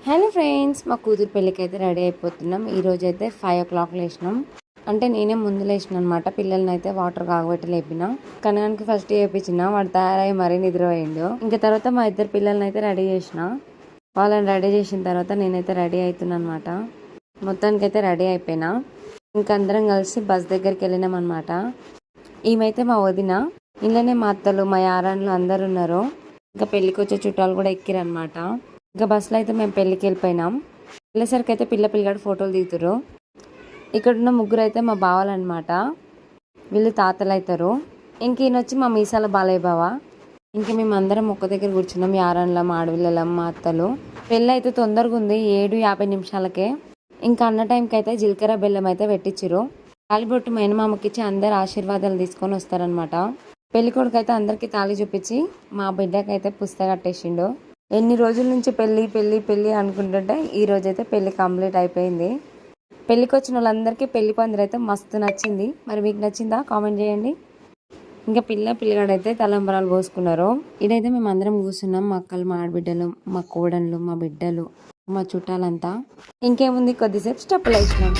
Hello friends, మా కూతురు పెళ్ళికి అయితే రెడీ అయిపోతున్నాం. ఈరోజు అయితే 5 o'clock లేచినాం. అంటే నేనే ముందు లేచిన అనమాట. పిల్లల్ని అయితే వాటర్ కాగబెట్టి లేపిన. కనగానికి ఫస్ట్ చేయించిన, వాడు తయారయ్యి మరీ నిద్రపోయిండు. ఇంకా తర్వాత మా ఇద్దరు పిల్లల్ని అయితే రెడీ చేసిన. వాళ్ళని రెడీ చేసిన తర్వాత నేనైతే రెడీ అవుతున్నా అనమాట. మొత్తానికి అయితే రెడీ అయిపోయినా. ఇంకా అందరం కలిసి బస్ దగ్గరికి వెళ్ళినాం అనమాట. ఈమెయితే మా వదిన, ఇంట్లోనే మా అత్తలు మా యారాన్లు అందరు ఉన్నారు. ఇంకా పెళ్ళికి వచ్చే చుట్టాలు కూడా ఎక్కిరనమాట. ఇంకా బస్సులో అయితే మేము పెళ్ళికి వెళ్ళిపోయినాం. వెళ్ళేసరికి అయితే పిల్లగాడు ఫోటోలు దిగుతారు. ఇక్కడ ఉన్న ముగ్గురు అయితే మా బావలు అనమాట. వీళ్ళు తాతలు అవుతారు. ఇంక ఈయన వచ్చి మా మీసాల బాలయ్య బావ. ఇంకా మేము అందరం ఒక్క దగ్గర కూర్చున్నాం. యారన్లం, ఆడవిల్లలం, మా అత్తలు. పెళ్ళి అయితే తొందరగా ఉంది, 7:50 నిమిషాలకే. ఇంకా అన్న టైంకి అయితే జీలకర్ర బెల్లం అయితే పెట్టించారు. తాలిబొట్టు మేనమామకి ఇచ్చి అందరు ఆశీర్వాదాలు తీసుకొని వస్తారనమాట. పెళ్లి కొడుకు అయితే అందరికీ తాళి చూపించి మా బిడ్డకైతే పుస్తకం కట్టేసిండు. ఎన్ని రోజుల నుంచి పెళ్ళి పెళ్ళి పెళ్ళి అనుకుంటుంటే ఈ రోజైతే పెళ్ళి కంప్లీట్ అయిపోయింది. పెళ్ళికి వచ్చిన వాళ్ళందరికీ పెళ్లి పందిరి అయితే మస్తు నచ్చింది. మరి మీకు నచ్చిందా? కామెంట్ చేయండి. ఇంకా పిల్లగాడైతే తలంబరాలు పోసుకున్నారు. ఇదైతే మేము అందరం కూర్చున్నాం. మా అక్కలు, మా ఆడబిడ్డలు, మా కోడళ్ళు, మా బిడ్డలు, మా చుట్టాలంతా. ఇంకేముంది, కొద్దిసేపు స్టెప్పులు వేసినాం.